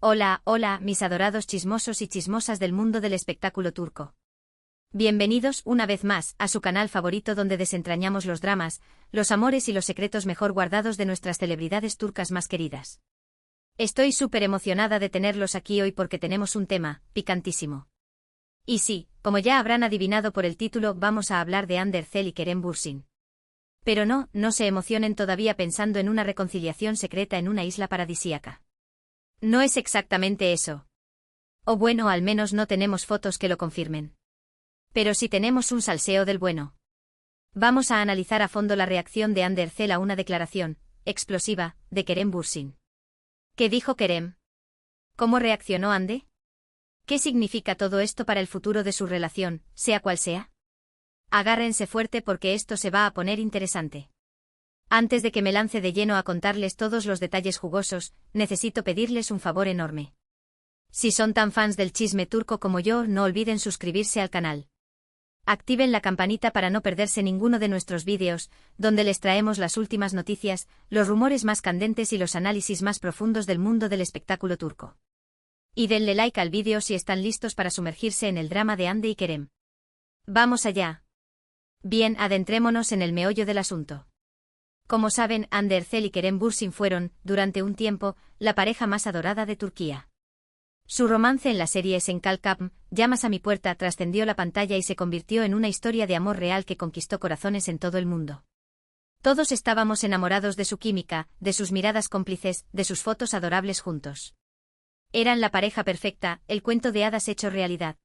Hola, hola, mis adorados chismosos y chismosas del mundo del espectáculo turco. Bienvenidos, una vez más, a su canal favorito donde desentrañamos los dramas, los amores y los secretos mejor guardados de nuestras celebridades turcas más queridas. Estoy súper emocionada de tenerlos aquí hoy porque tenemos un tema picantísimo. Y sí, como ya habrán adivinado por el título, vamos a hablar de Hande Erçel y Kerem Bürsin. Pero no se emocionen todavía pensando en una reconciliación secreta en una isla paradisíaca. No es exactamente eso. O bueno, al menos no tenemos fotos que lo confirmen. Pero sí tenemos un salseo del bueno. Vamos a analizar a fondo la reacción de Hande Erçel a una declaración explosiva de Kerem Bürsin. ¿Qué dijo Kerem? ¿Cómo reaccionó Hande? ¿Qué significa todo esto para el futuro de su relación, sea cual sea? Agárrense fuerte porque esto se va a poner interesante. Antes de que me lance de lleno a contarles todos los detalles jugosos, necesito pedirles un favor enorme. Si son tan fans del chisme turco como yo, no olviden suscribirse al canal. Activen la campanita para no perderse ninguno de nuestros vídeos, donde les traemos las últimas noticias, los rumores más candentes y los análisis más profundos del mundo del espectáculo turco. Y denle like al vídeo si están listos para sumergirse en el drama de Hande y Kerem. ¡Vamos allá! Bien, adentrémonos en el meollo del asunto. Como saben, Hande Erçel y Kerem Bürsin fueron, durante un tiempo, la pareja más adorada de Turquía. Su romance en la serie Sen Kalkapm, Llamas a mi puerta, trascendió la pantalla y se convirtió en una historia de amor real que conquistó corazones en todo el mundo. Todos estábamos enamorados de su química, de sus miradas cómplices, de sus fotos adorables juntos. Eran la pareja perfecta, el cuento de hadas hecho realidad.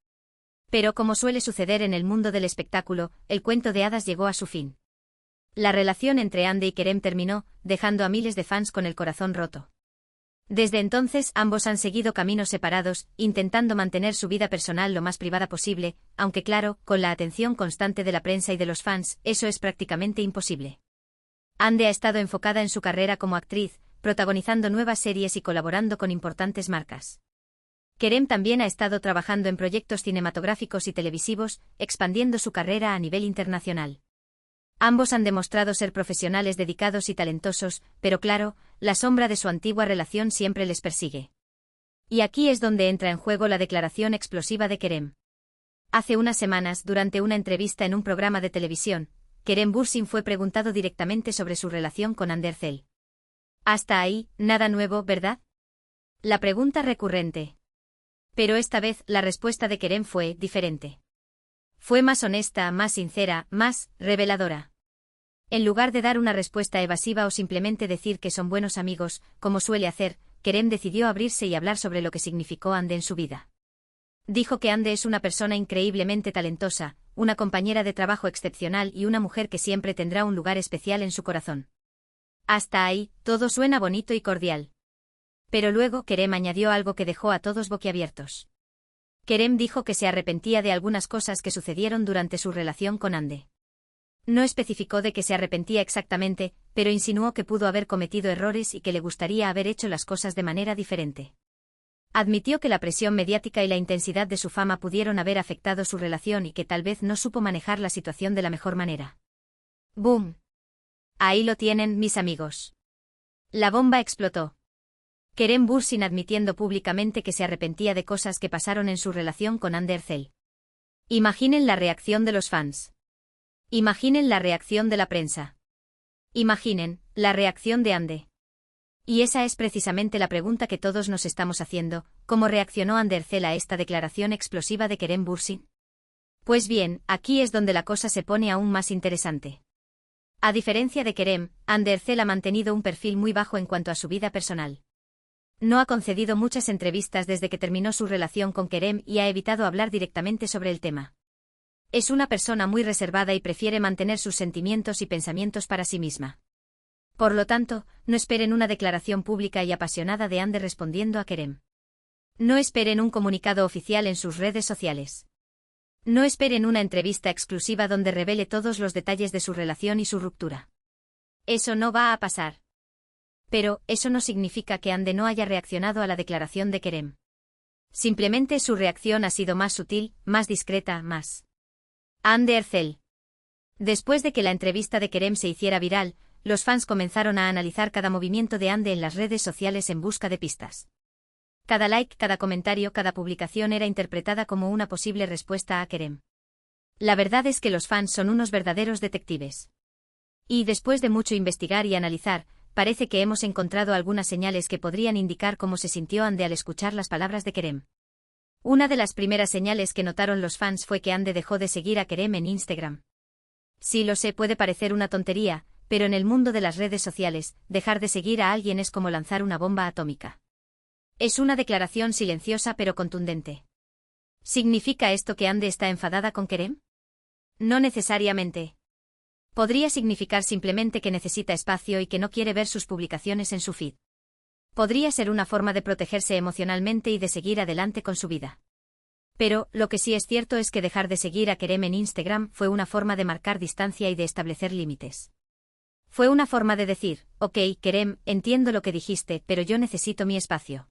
Pero como suele suceder en el mundo del espectáculo, el cuento de hadas llegó a su fin. La relación entre Hande y Kerem terminó, dejando a miles de fans con el corazón roto. Desde entonces ambos han seguido caminos separados, intentando mantener su vida personal lo más privada posible, aunque claro, con la atención constante de la prensa y de los fans, eso es prácticamente imposible. Hande ha estado enfocada en su carrera como actriz, protagonizando nuevas series y colaborando con importantes marcas. Kerem también ha estado trabajando en proyectos cinematográficos y televisivos, expandiendo su carrera a nivel internacional. Ambos han demostrado ser profesionales dedicados y talentosos, pero claro, la sombra de su antigua relación siempre les persigue. Y aquí es donde entra en juego la declaración explosiva de Kerem. Hace unas semanas, durante una entrevista en un programa de televisión, Kerem Bürsin fue preguntado directamente sobre su relación con Hande Erçel. Hasta ahí, nada nuevo, ¿verdad? La pregunta recurrente. Pero esta vez, la respuesta de Kerem fue diferente. Fue más honesta, más sincera, más reveladora. En lugar de dar una respuesta evasiva o simplemente decir que son buenos amigos, como suele hacer, Kerem decidió abrirse y hablar sobre lo que significó Hande en su vida. Dijo que Hande es una persona increíblemente talentosa, una compañera de trabajo excepcional y una mujer que siempre tendrá un lugar especial en su corazón. Hasta ahí, todo suena bonito y cordial. Pero luego Kerem añadió algo que dejó a todos boquiabiertos. Kerem dijo que se arrepentía de algunas cosas que sucedieron durante su relación con Hande. No especificó de qué se arrepentía exactamente, pero insinuó que pudo haber cometido errores y que le gustaría haber hecho las cosas de manera diferente. Admitió que la presión mediática y la intensidad de su fama pudieron haber afectado su relación y que tal vez no supo manejar la situación de la mejor manera. ¡Boom! Ahí lo tienen, mis amigos. La bomba explotó. Kerem Bürsin admitiendo públicamente que se arrepentía de cosas que pasaron en su relación con Hande Erçel. Imaginen la reacción de los fans. Imaginen la reacción de la prensa. Imaginen la reacción de Hande. Y esa es precisamente la pregunta que todos nos estamos haciendo, ¿cómo reaccionó Hande Erçel a esta declaración explosiva de Kerem Bürsin? Pues bien, aquí es donde la cosa se pone aún más interesante. A diferencia de Kerem, Hande Erçel ha mantenido un perfil muy bajo en cuanto a su vida personal. No ha concedido muchas entrevistas desde que terminó su relación con Kerem y ha evitado hablar directamente sobre el tema. Es una persona muy reservada y prefiere mantener sus sentimientos y pensamientos para sí misma. Por lo tanto, no esperen una declaración pública y apasionada de Hande respondiendo a Kerem. No esperen un comunicado oficial en sus redes sociales. No esperen una entrevista exclusiva donde revele todos los detalles de su relación y su ruptura. Eso no va a pasar. Pero, eso no significa que Hande no haya reaccionado a la declaración de Kerem. Simplemente su reacción ha sido más sutil, más discreta, más. Hande Erçel. Después de que la entrevista de Kerem se hiciera viral, los fans comenzaron a analizar cada movimiento de Hande en las redes sociales en busca de pistas. Cada like, cada comentario, cada publicación era interpretada como una posible respuesta a Kerem. La verdad es que los fans son unos verdaderos detectives. Y después de mucho investigar y analizar, parece que hemos encontrado algunas señales que podrían indicar cómo se sintió Ande al escuchar las palabras de Kerem. Una de las primeras señales que notaron los fans fue que Ande dejó de seguir a Kerem en Instagram. Sí, lo sé, puede parecer una tontería, pero en el mundo de las redes sociales, dejar de seguir a alguien es como lanzar una bomba atómica. Es una declaración silenciosa pero contundente. ¿Significa esto que Ande está enfadada con Kerem? No necesariamente. Podría significar simplemente que necesita espacio y que no quiere ver sus publicaciones en su feed. Podría ser una forma de protegerse emocionalmente y de seguir adelante con su vida. Pero, lo que sí es cierto es que dejar de seguir a Kerem en Instagram fue una forma de marcar distancia y de establecer límites. Fue una forma de decir, ok, Kerem, entiendo lo que dijiste, pero yo necesito mi espacio.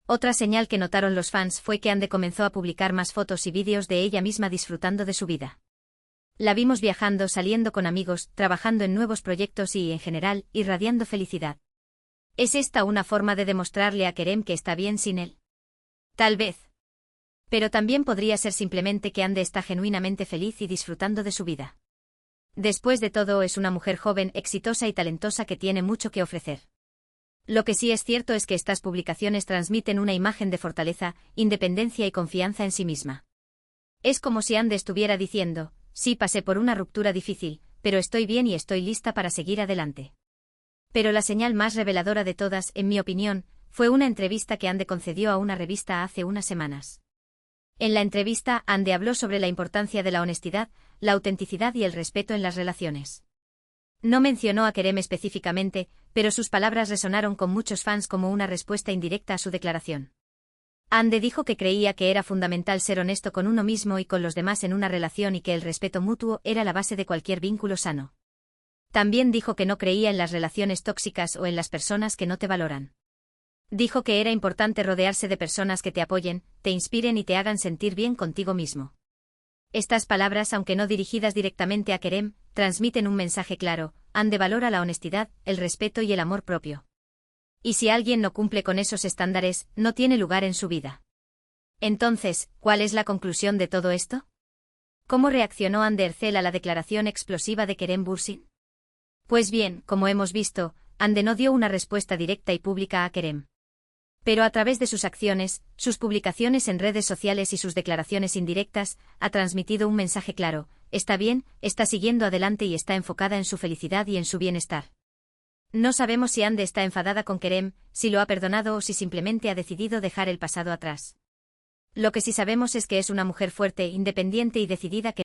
Otra señal que notaron los fans fue que Ande comenzó a publicar más fotos y vídeos de ella misma disfrutando de su vida. La vimos viajando, saliendo con amigos, trabajando en nuevos proyectos y, en general, irradiando felicidad. ¿Es esta una forma de demostrarle a Kerem que está bien sin él? Tal vez. Pero también podría ser simplemente que Ande está genuinamente feliz y disfrutando de su vida. Después de todo, es una mujer joven, exitosa y talentosa que tiene mucho que ofrecer. Lo que sí es cierto es que estas publicaciones transmiten una imagen de fortaleza, independencia y confianza en sí misma. Es como si Ande estuviera diciendo, sí, pasé por una ruptura difícil, pero estoy bien y estoy lista para seguir adelante. Pero la señal más reveladora de todas, en mi opinión, fue una entrevista que Ande concedió a una revista hace unas semanas. En la entrevista, Ande habló sobre la importancia de la honestidad, la autenticidad y el respeto en las relaciones. No mencionó a Kerem específicamente, pero sus palabras resonaron con muchos fans como una respuesta indirecta a su declaración. Ande dijo que creía que era fundamental ser honesto con uno mismo y con los demás en una relación y que el respeto mutuo era la base de cualquier vínculo sano. También dijo que no creía en las relaciones tóxicas o en las personas que no te valoran. Dijo que era importante rodearse de personas que te apoyen, te inspiren y te hagan sentir bien contigo mismo. Estas palabras, aunque no dirigidas directamente a Kerem, transmiten un mensaje claro: Ande valora la honestidad, el respeto y el amor propio. Y si alguien no cumple con esos estándares, no tiene lugar en su vida. Entonces, ¿cuál es la conclusión de todo esto? ¿Cómo reaccionó Ande Ercel a la declaración explosiva de Kerem Bürsin? Pues bien, como hemos visto, Ande no dio una respuesta directa y pública a Kerem. Pero a través de sus acciones, sus publicaciones en redes sociales y sus declaraciones indirectas, ha transmitido un mensaje claro: está bien, está siguiendo adelante y está enfocada en su felicidad y en su bienestar. No sabemos si Ande está enfadada con Kerem, si lo ha perdonado o si simplemente ha decidido dejar el pasado atrás. Lo que sí sabemos es que es una mujer fuerte, independiente y decidida que